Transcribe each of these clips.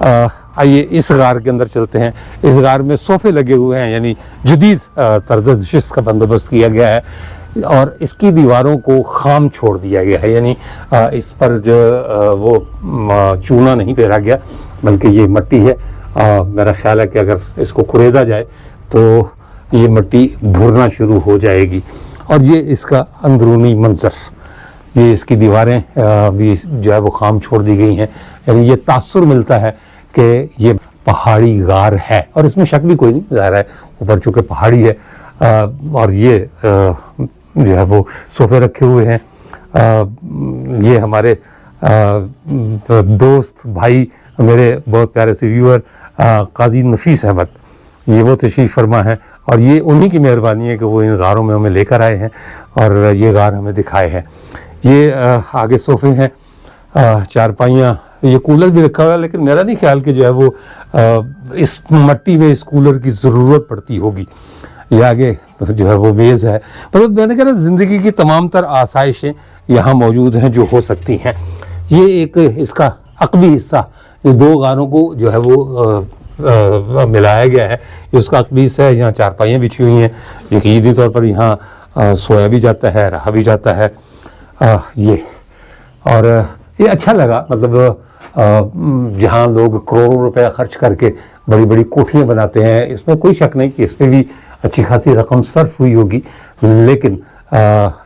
آئیے اس غار کے اندر چلتے ہیں. اس غار میں صوفے لگے ہوئے ہیں, یعنی جدید طرز نشست کا بندوبست کیا گیا ہے, اور اس کی دیواروں کو خام چھوڑ دیا گیا ہے, یعنی اس پر جو وہ چونا نہیں پھیرا گیا بلکہ یہ مٹی ہے. میرا خیال ہے کہ اگر اس کو کریدا جائے تو یہ مٹی بھرنا شروع ہو جائے گی. اور یہ اس کا اندرونی منظر, یہ اس کی دیواریں بھی جو ہے وہ خام چھوڑ دی گئی ہیں, یعنی یہ تاثر ملتا ہے کہ یہ پہاڑی غار ہے. اور اس میں شک بھی کوئی نہیں, ظاہر ہے اوپر چونکہ پہاڑی ہے. اور یہ جو ہے وہ صوفے رکھے ہوئے ہیں. یہ ہمارے دوست بھائی, میرے بہت پیارے سے ویور قاضی نفیس احمد, یہ وہ تشریف فرما ہے, اور یہ انہی کی مہربانی ہے کہ وہ ان غاروں میں ہمیں لے کر آئے ہیں اور یہ غار ہمیں دکھائے ہیں. یہ آگے صوفے ہیں, چارپائیاں, یہ کولر بھی رکھا ہوا ہے, لیکن میرا نہیں خیال کہ جو ہے وہ اس مٹی میں اس کولر کی ضرورت پڑتی ہوگی. یہ آگے جو ہے وہ میز ہے. مطلب میں نے کہا نا, زندگی کی تمام تر آسائشیں یہاں موجود ہیں جو ہو سکتی ہیں. یہ ایک اس کا عقبی حصہ, یہ دو غاروں کو جو ہے وہ ملایا گیا ہے, یہ اس کا عقبی حصہ ہے. یہاں چارپائیاں بچھی ہوئی ہیں, یقینی طور پر یہاں سویا بھی جاتا ہے, رہا بھی جاتا ہے. یہ اور یہ اچھا لگا, مطلب جہاں لوگ کروڑوں روپے خرچ کر کے بڑی بڑی کوٹھیاں بناتے ہیں, اس میں کوئی شک نہیں کہ اس پہ بھی اچھی خاصی رقم صرف ہوئی ہوگی, لیکن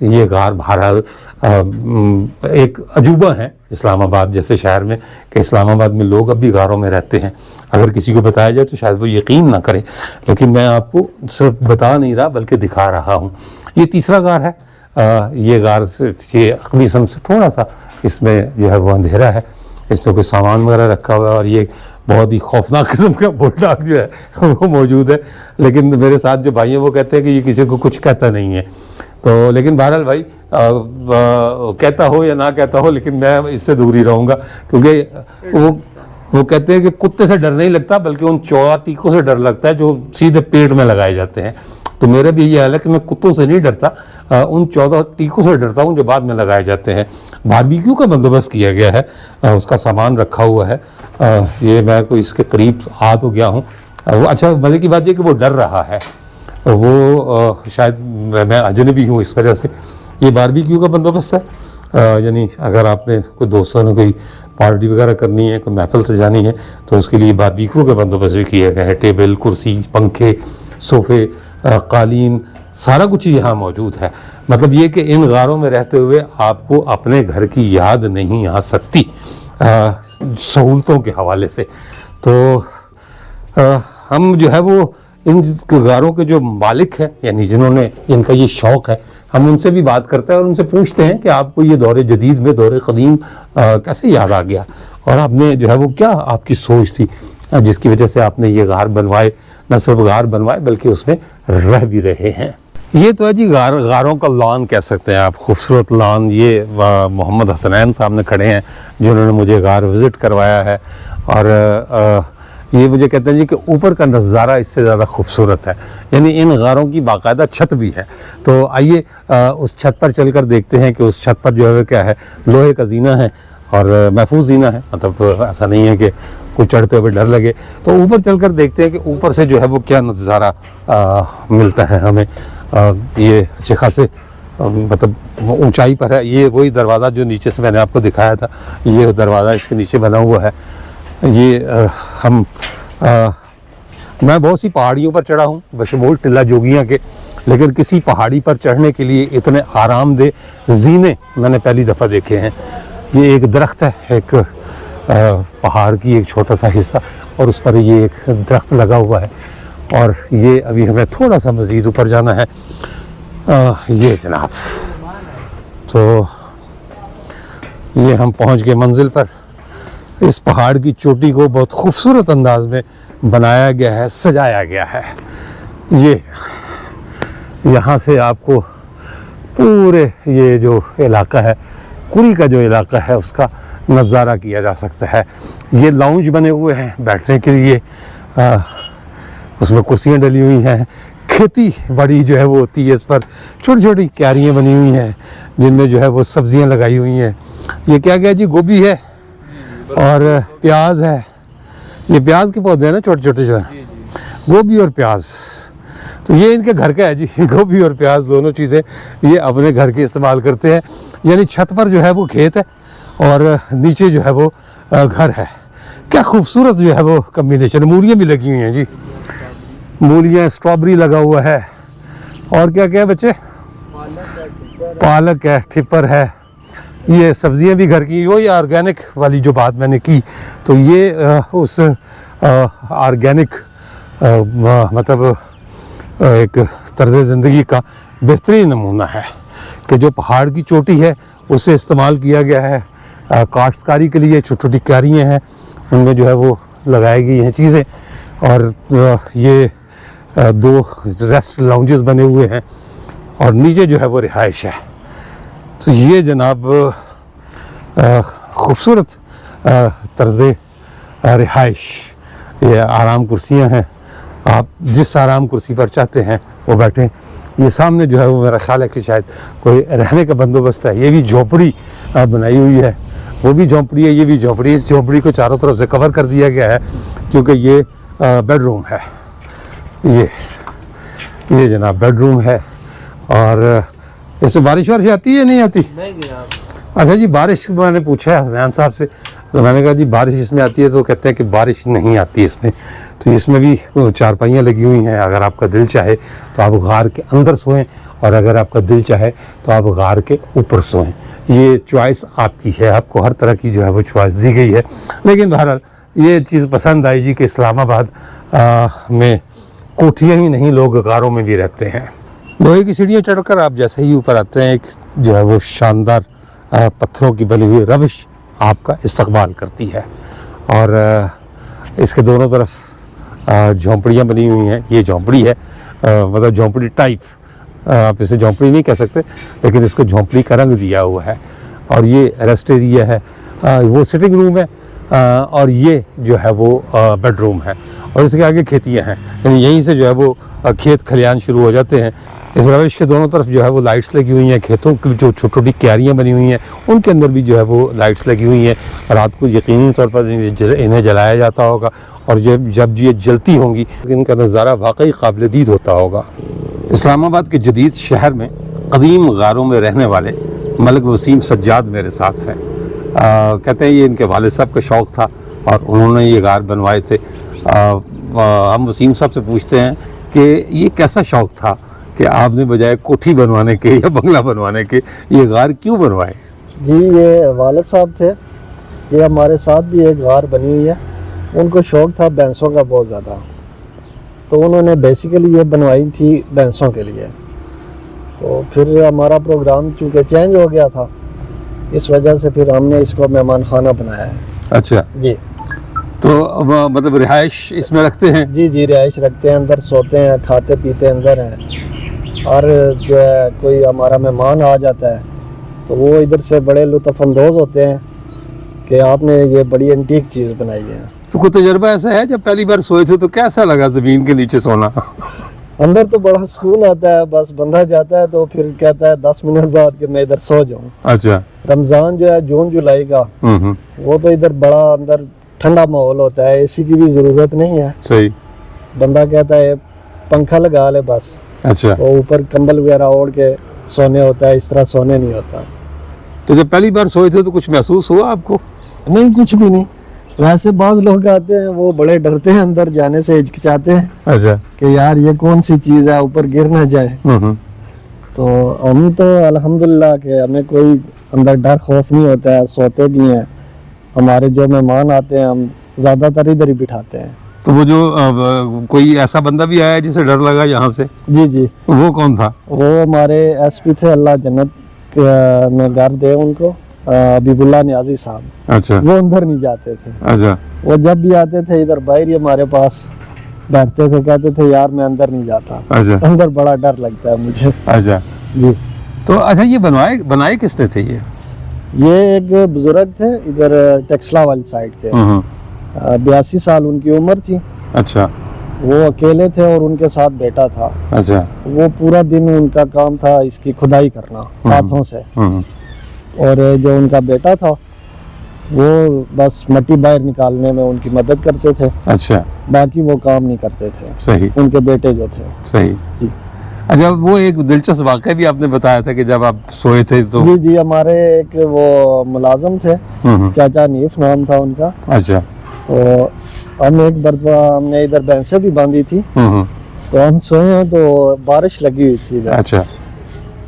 یہ غار بہرحال ایک عجوبہ ہے اسلام آباد جیسے شہر میں, کہ اسلام آباد میں لوگ اب بھی غاروں میں رہتے ہیں. اگر کسی کو بتایا جائے تو شاید وہ یقین نہ کرے, لیکن میں آپ کو صرف بتا نہیں رہا بلکہ دکھا رہا ہوں. یہ تیسرا غار ہے. یہ غار سے یہ عقبی سمت سے تھوڑا سا اس میں جو ہے وہ اندھیرا ہے, اس میں کوئی سامان وغیرہ رکھا ہوا ہے, اور یہ بہت ہی خوفناک قسم کا بل ڈاگ جو ہے وہ موجود ہے. لیکن میرے ساتھ جو بھائی ہیں وہ کہتے ہیں کہ یہ کسی کو کچھ کہتا نہیں ہے. تو لیکن بہرحال بھائی کہتا ہو یا نہ کہتا ہو, لیکن میں اس سے دور ہی رہوں گا, کیونکہ وہ کہتے ہیں کہ کتے سے ڈر نہیں لگتا بلکہ ان 14 ٹیکوں سے ڈر لگتا ہے جو سیدھے پیٹ میں لگائے جاتے ہیں. تو میرا بھی یہ حال ہے کہ میں کتوں سے نہیں ڈرتا, ان 14 ٹیکوں سے ڈرتا ہوں جو بعد میں لگائے جاتے ہیں. باربیکیو کا بندوبست کیا گیا ہے, اس کا سامان رکھا ہوا ہے. یہ میں کوئی اس کے قریب آ تو گیا ہوں. اچھا مزے کی بات یہ کہ وہ ڈر رہا ہے, وہ شاید میں اجنبی ہوں اس وجہ سے. یہ باربیکیو کا بندوبست ہے, یعنی اگر آپ نے کوئی دوستوں نے کوئی پارٹی وغیرہ کرنی ہے, کوئی محفل سجانی ہے, تو اس کے لیے باربیکیو کا بندوبست بھی کیا گیا ہے. ٹیبل, کرسی, پنکھے, صوفے, قالین, سارا کچھ یہاں موجود ہے. مطلب یہ کہ ان غاروں میں رہتے ہوئے آپ کو اپنے گھر کی یاد نہیں آ سکتی سہولتوں کے حوالے سے. تو ہم جو ہے وہ ان غاروں کے جو مالک ہیں, یعنی جن کا یہ شوق ہے, ہم ان سے بھی بات کرتے ہیں اور ان سے پوچھتے ہیں کہ آپ کو یہ دور جدید میں دور قدیم کیسے یاد آ گیا, اور آپ نے جو ہے وہ کیا آپ کی سوچ تھی جس کی وجہ سے آپ نے یہ غار بنوائے, نہ صرف غار بنوائے بلکہ اس میں رہ بھی رہے ہیں. یہ تو ہے جی غاروں کا لان کہہ سکتے ہیں آپ, خوبصورت لان. یہ محمد حسنین سامنے کھڑے ہیں جنہوں نے مجھے غار وزٹ کروایا ہے, اور یہ مجھے کہتے ہیں جی کہ اوپر کا نظارہ اس سے زیادہ خوبصورت ہے, یعنی ان غاروں کی باقاعدہ چھت بھی ہے. تو آئیے اس چھت پر چل کر دیکھتے ہیں کہ اس چھت پر جو ہے کیا ہے, لوہے کا زینہ ہے اور محفوظ زینہ ہے, مطلب ایسا نہیں ہے کہ کوئی چڑھتے ہوئے ڈر لگے. تو اوپر چل کر دیکھتے ہیں کہ اوپر سے جو ہے وہ کیا نظارہ ملتا ہے ہمیں. یہ اچھے خاصے مطلب اونچائی پر ہے. یہ وہی دروازہ جو نیچے سے میں نے آپ کو دکھایا تھا, یہ دروازہ اس کے نیچے بنا ہوا ہے. یہ میں بہت سی پہاڑیوں پر چڑھا ہوں بشمول ٹلہ جوگیاں کے, لیکن کسی پہاڑی پر چڑھنے کے لیے اتنے آرام دہ زینے میں نے پہلی دفعہ دیکھے ہیں. یہ ایک درخت ہے, ایک پہاڑ کی ایک چھوٹا سا حصہ, اور اس پر یہ ایک درخت لگا ہوا ہے, اور یہ ابھی ہمیں تھوڑا سا مزید اوپر جانا ہے. یہ جناب, تو یہ ہم پہنچ گئے منزل پر. اس پہاڑ کی چوٹی کو بہت خوبصورت انداز میں بنایا گیا ہے, سجایا گیا ہے. یہ یہاں سے آپ کو پورے یہ جو علاقہ ہے, کری کا جو علاقہ ہے, اس کا نظارہ کیا جا سکتا ہے. یہ لاؤنج بنے ہوئے ہیں بیٹھنے کے لیے, اس میں کرسیاں ڈلی ہوئی ہیں. کھیتی باڑی جو ہے وہ ہوتی ہے, اس پر چھوٹی چھوٹی کیاریاں بنی ہوئی ہیں جن میں جو ہے وہ سبزیاں لگائی ہوئی ہیں. یہ کیا گیا جی, گوبھی ہے اور پیاز ہے یہ پیاز کے پودے ہیں نا چھوٹے چھوٹے جو ہیں, گوبھی اور پیاز. تو یہ ان کے گھر کا ہے جی, گوبھی اور پیاز دونوں چیزیں یہ اپنے گھر کے استعمال کرتے ہیں. یعنی چھت پر جو ہے وہ کھیت ہے اور نیچے جو ہے وہ گھر ہے. کیا خوبصورت جو ہے وہ کمبینیشن. مولیاں بھی لگی ہوئی ہیں جی, مولیاں, اسٹرابری لگا ہوا ہے, اور کیا کیا ہے بچے, پالک ہے, ٹھپر ہے. یہ سبزیاں بھی گھر کی. وہی آرگینک والی جو بات میں نے کی, تو یہ اس آرگینک مطلب ایک طرز زندگی کا بہترین نمونہ ہے کہ جو پہاڑ کی چوٹی ہے اسے استعمال کیا گیا ہے کاشتکاری کے لیے. چھوٹی چھوٹی کیاریاں ہیں, ان میں جو ہے وہ لگائی گئی ہیں چیزیں. اور یہ 2 ریسٹ لاؤنجز بنے ہوئے ہیں اور نیچے جو ہے وہ رہائش ہے. تو یہ جناب خوبصورت طرز رہائش. یہ آرام کرسیاں ہیں, آپ جس آرام کرسی پر چاہتے ہیں وہ بیٹھیں. یہ سامنے جو ہے وہ میرا خیال ہے کہ شاید کوئی رہنے کا بندوبست ہے. یہ بھی جھونپڑی بنائی ہوئی ہے, وہ بھی جھونپڑی ہے, یہ بھی جھونپڑی. اس جھونپڑی کو چاروں طرف سے کور کر دیا گیا ہے کیونکہ یہ بیڈ روم ہے. یہ جناب بیڈ روم ہے. اور اس میں بارش وارش آتی ہے نہیں آتی؟ اچھا جی, بارش میں نے پوچھا ہے حسنین صاحب سے, تو میں نے کہا جی بارش اس میں آتی ہے, تو کہتے ہیں کہ بارش نہیں آتی اس میں. تو اس میں بھی چارپائیاں لگی ہوئی ہیں. اگر آپ کا دل چاہے تو آپ غار کے اندر سوئیں, اور اگر آپ کا دل چاہے تو آپ غار کے اوپر سوئیں. یہ چوائس آپ کی ہے, آپ کو ہر طرح کی جو ہے وہ چوائس دی گئی ہے. لیکن بہرحال یہ چیز پسند آئی جی کہ اسلام آباد میں کوٹھیاں ہی نہیں, لوگ غاروں میں بھی رہتے ہیں. لوہے کی سیڑھیاں چڑھ کر آپ جیسے ہی اوپر آتے ہیں, ایک جو ہے وہ شاندار پتھروں کی بنی ہوئی روش آپ کا استقبال کرتی ہے. اور اس کے دونوں طرف جھونپڑیاں بنی ہوئی ہیں. یہ جھونپڑی ہے, مطلب جھونپڑی ٹائپ, آپ اسے جھونپڑی نہیں کہہ سکتے, لیکن اس کو جھونپڑی کا رنگ دیا ہوا ہے. اور یہ ریسٹ ایریا ہے, وہ سٹنگ روم ہے, اور یہ جو ہے وہ بیڈ روم ہے. اور اس کے آگے کھیتیاں ہیں, یعنی یہیں سے جو ہے وہ کھیت کھلیان شروع ہو جاتے ہیں. اس روش کے دونوں طرف جو ہے وہ لائٹس لگی ہوئی ہیں. کھیتوں کی جو چھوٹی چھوٹی کیاریاں بنی ہوئی ہیں ان کے اندر بھی جو ہے وہ لائٹس لگی ہوئی ہیں. رات کو یقینی طور پر انہیں جلایا جاتا ہوگا, اور جب یہ جلتی ہوں گی ان کا نظارہ واقعی قابل دید ہوتا ہوگا. اسلام آباد کے جدید شہر میں قدیم غاروں میں رہنے والے ملک وسیم سجاد میرے ساتھ ہیں. کہتے ہیں یہ ان کے والد صاحب کا شوق تھا اور انہوں نے یہ غار بنوائے تھے. ہم وسیم صاحب سے پوچھتے ہیں کہ یہ کیسا شوق تھا کہ آپ نے بجائے کوٹھی بنوانے کے یا بنگلہ بنوانے کے یہ غار کیوں بنوائے؟ جی یہ والد صاحب تھے, یہ ہمارے ساتھ بھی ایک غار بنی ہوئی ہے. ان کو شوق تھا بھینسوں کا بہت زیادہ, تو انہوں نے بیسیکلی یہ بنوائی تھی بھینسوں کے لیے. تو پھر ہمارا پروگرام چونکہ چینج ہو گیا تھا, اس وجہ سے پھر ہم نے اس کو مہمان خانہ بنایا ہے. اچھا جی, تو مطلب رہائش اس میں رکھتے ہیں؟ جی جی رہائش رکھتے ہیں, اندر سوتے ہیں, کھاتے پیتے اندر ہیں. اور جو ہے کوئی ہمارا مہمان آ جاتا ہے تو وہ ادھر سے بڑے لطف اندوز ہوتے ہیں کہ آپ نے یہ بڑی انٹیک چیز بنائی ہے. تو کوئی تجربہ ایسا ہے جب پہلی بار سوئے تھے تو کیسا لگا زمین کے نیچے سونا؟ اندر تو بڑا سکون آتا ہے, بس بندہ جاتا ہے تو پھر کہتا ہے 10 منٹ بعد کہ میں ادھر سو جاؤں. اچھا. رمضان جو ہے جون جولائی کا, وہ تو ادھر بڑا اندر ٹھنڈا ماحول ہوتا ہے, اے سی کی بھی ضرورت نہیں ہے. صحیح. بندہ کہتا ہے پنکھا لگا لے بس. اچھا. تو اوپر کمبل وغیرہ اوڑھ کے سونے ہوتا ہے, اس طرح سونے نہیں ہوتا. تو جب پہلی بار سوئے تھے تو کچھ محسوس ہوا آپ کو؟ نہیں, کچھ بھی نہیں. ویسے بعض لوگ آتے ہیں وہ بڑے ڈرتے ہیں اندر جانے سے, ہچکچاتے ہیں. اچھا. کہ یار یہ کون سی چیز ہے, اوپر گر نہ جائے. تو ہم تو الحمدللہ کہ ہمیں کوئی اندر ڈر خوف نہیں ہوتا ہے, سوتے بھی ہیں. ہمارے جو مہمان آتے ہیں ہم زیادہ تر ادھر ہی بٹھاتے ہیں. تو وہ جو کوئی ایسا بندہ بھی آیا جسے ڈر لگا یہاں سے؟ جی جی. وہ کون تھا؟ وہ ہمارے ایس پی تھے, اللہ جنت میں گھر دے ان کو, حبیب اللہ نیازی صاحب. اچھا. وہ اندر نہیں جاتے تھے. اچھا. وہ جب بھی آتے تھے ادھر باہر ہی ہمارے پاس بیٹھتے تھے, کہتے تھے یار میں اندر نہیں جاتا. اچھا. اندر بڑا ڈر لگتا ہے مجھے. اچھا. جی. تو اچھا یہ بنائے کس نے تھے یہ ایک بزرگ تھے ادھر ٹیکسلا والی سائڈ کے, 82 سال ان کی عمر تھی. اچھا. وہ اکیلے تھے اور ان کے ساتھ بیٹا تھا. اچھا. وہ پورا دن ان کا کام تھا اس کی کھدائی کرنا ہاتھوں سے. اور جو ان کا بیٹا تھا وہ بس مٹی باہر نکالنے میں ان کی مدد کرتے تھے، اچھا باقی وہ کام نہیں کرتے تھے، صحیح ان کے بیٹے جو تھے۔ صحیح جی اچھا، وہ ایک دلچسپ واقعہ بھی آپ نے بتایا تھا کہ جب آپ سوئے تھے تو جی جی، ہمارے ایک وہ ملازم تھے، چاچا نیف نام تھا ان کا، اچھا تو ہم ایک مرتبہ ہم نے ادھر بھینسیں بھی باندھی تھی، تو ہم سوئے ہیں تو بارش لگی ہوئی تھی ادھر، اچھا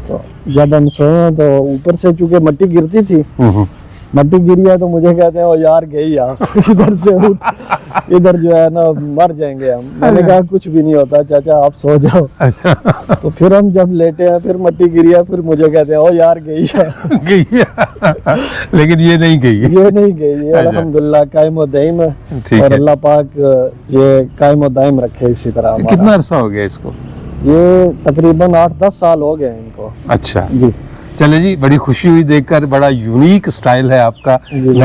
تو جب ہم سوئے ہیں تو اوپر سے چونکہ مٹی گرتی تھی، مٹی گری ہے تو مجھے کہتے ہیں وہ یار گئی آپ ادھر سے اٹھ، ادھر جو ہے نا مر جائیں گے ہم۔ میں نے کہا کچھ بھی نہیں ہوتا چاچا، آپ سو جاؤ۔ اچھا تو پھر ہم جب لیٹے ہیں پھر مٹی گری ہے، پھر مجھے کہتے ہیں او یار گئی ہے، گئی لیکن یہ نہیں گئی ہے۔ یہ نہیں گئی، یہ الحمدللہ قائم و دائم ہے، ٹھیک اور ہے، اللہ پاک یہ قائم و دائم رکھے اسی طرح ہمارا۔ کتنا عرصہ ہو گیا اس کو؟ یہ تقریباً 8-10 سال ہو گئے ہیں ان کو۔ اچھا جی چلے جی، بڑی خوشی ہوئی دیکھ کر، بڑا یونیک سٹائل ہے آپ کا۔ جی۔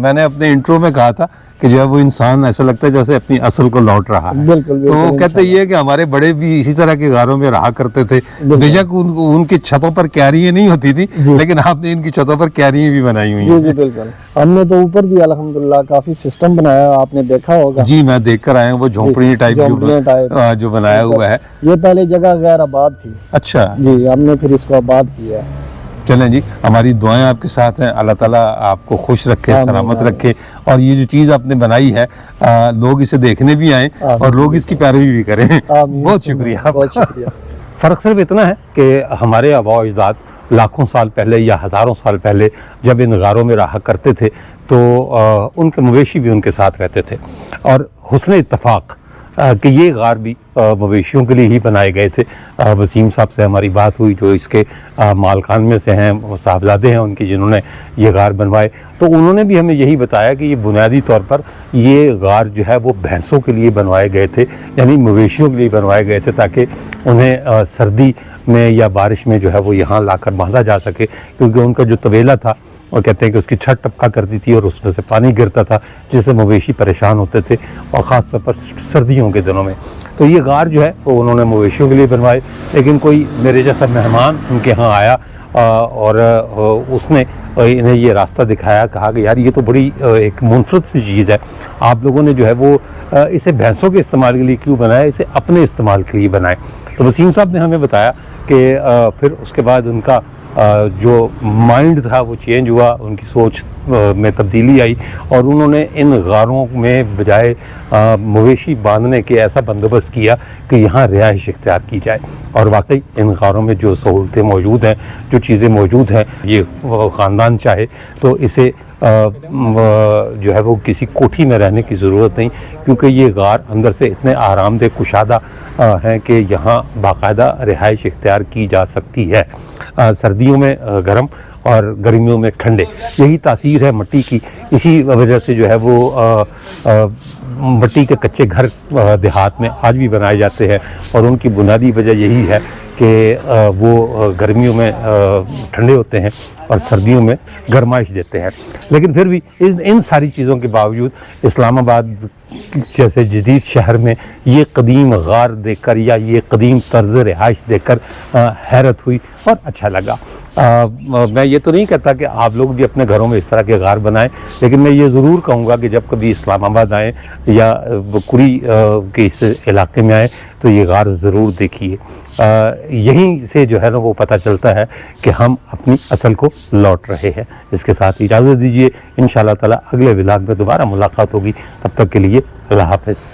میں نے اپنے انٹرو میں کہا تھا کہ جو ہے وہ انسان ایسا لگتا ہے جیسے اپنی اصل کو لوٹ رہا ہے۔ بالکل تو بالکل، کہتے یہ ہے کہ ہمارے بڑے بھی اسی طرح کے غاروں میں رہا کرتے تھے، بے شک ان کی چھتوں پر کیاریاں نہیں ہوتی تھی، لیکن آپ نے ان کی چھتوں پر کیاریاں بھی بنائی ہوئی ہیں۔ جی جی بالکل، ہم نے تو اوپر بھی الحمدللہ کافی سسٹم بنایا، آپ نے دیکھا ہوگا۔ جی میں دیکھ کر آیا ہوں، وہ جھونپڑی ٹائپ جو بنایا ہوا ہے۔ یہ پہلے جگہ غیر آباد تھی، اچھا جی ہم نے پھر اس کو آباد کیا ہے۔ چلیں جی، ہماری دعائیں آپ کے ساتھ ہیں، اللہ تعالیٰ آپ کو خوش رکھے، سلامت رکھے، اور یہ جو چیز آپ نے بنائی ہے لوگ اسے دیکھنے بھی آئیں اور لوگ اس کی پیروی بھی کریں۔ بہت شکریہ آپ بہت کا۔ شکریہ۔ فرق صرف اتنا ہے کہ ہمارے آباء و اجداد لاکھوں سال پہلے یا ہزاروں سال پہلے جب ان غاروں میں رہا کرتے تھے تو ان کے مویشی بھی ان کے ساتھ رہتے تھے، اور حسن اتفاق کہ یہ غار بھی مویشیوں کے لیے ہی بنائے گئے تھے۔ وسیم صاحب سے ہماری بات ہوئی جو اس کے مالکان میں سے ہیں، وہ صاحبزادے ہیں ان کی جنہوں نے یہ غار بنوائے، تو انہوں نے بھی ہمیں یہی بتایا کہ یہ بنیادی طور پر یہ غار جو ہے وہ بھینسوں کے لیے بنوائے گئے تھے، یعنی مویشیوں کے لیے بنوائے گئے تھے، تاکہ انہیں سردی میں یا بارش میں جو ہے وہ یہاں لا کر باندھا جا سکے، کیونکہ ان کا جو طویلا تھا اور کہتے ہیں کہ اس کی چھت ٹپکا کرتی تھی اور اس میں سے پانی گرتا تھا، جس سے مویشی پریشان ہوتے تھے، اور خاص طور پر سردیوں کے دنوں میں۔ تو یہ غار جو ہے وہ انہوں نے مویشیوں کے لیے بنوائے، لیکن کوئی میرے جیسا مہمان ان کے ہاں آیا اور اس نے انہیں یہ راستہ دکھایا، کہا کہ یار یہ تو بڑی ایک منفرد سی چیز ہے، آپ لوگوں نے جو ہے وہ اسے بھینسوں کے استعمال کے لیے کیوں بنایا، اسے اپنے استعمال کے لیے بنائے۔ تو وسیم صاحب نے ہمیں بتایا کہ پھر اس کے بعد ان کا جو مائنڈ تھا وہ چینج ہوا، ان کی سوچ میں تبدیلی آئی، اور انہوں نے ان غاروں میں بجائے مویشی باندھنے کے ایسا بندوبست کیا کہ یہاں رہائش اختیار کی جائے، اور واقعی ان غاروں میں جو سہولتیں موجود ہیں، جو چیزیں موجود ہیں، یہ خاندان چاہے تو اسے جو ہے وہ کسی کوٹھی میں رہنے کی ضرورت نہیں، کیونکہ یہ غار اندر سے اتنے آرام دہ کشادہ ہیں کہ یہاں باقاعدہ رہائش اختیار کی جا سکتی ہے، سردیوں میں گرم اور گرمیوں میں ٹھنڈے۔ یہی تاثیر ہے مٹی کی، اسی وجہ سے جو ہے وہ مٹی کے کچے گھر دیہات میں آج بھی بنائے جاتے ہیں، اور ان کی بنیادی وجہ یہی ہے کہ وہ گرمیوں میں ٹھنڈے ہوتے ہیں اور سردیوں میں گرمائش دیتے ہیں۔ لیکن پھر بھی ان ساری چیزوں کے باوجود اسلام آباد جیسے جدید شہر میں یہ قدیم غار دیکھ کر یا یہ قدیم طرز رہائش دیکھ کر حیرت ہوئی اور اچھا لگا۔ میں یہ تو نہیں کہتا کہ آپ لوگ بھی اپنے گھروں میں اس طرح کے غار بنائیں، لیکن میں یہ ضرور کہوں گا کہ جب کبھی اسلام آباد آئیں یا کری کے اس علاقے میں آئیں تو یہ غار ضرور دیکھیے۔ یہیں سے جو ہے نا وہ پتہ چلتا ہے کہ ہم اپنی اصل کو لوٹ رہے ہیں۔ اس کے ساتھ اجازت دیجیے، انشاءاللہ تعالی اگلے ولاگ میں دوبارہ ملاقات ہوگی، تب تک کے لیے اللہ حافظ۔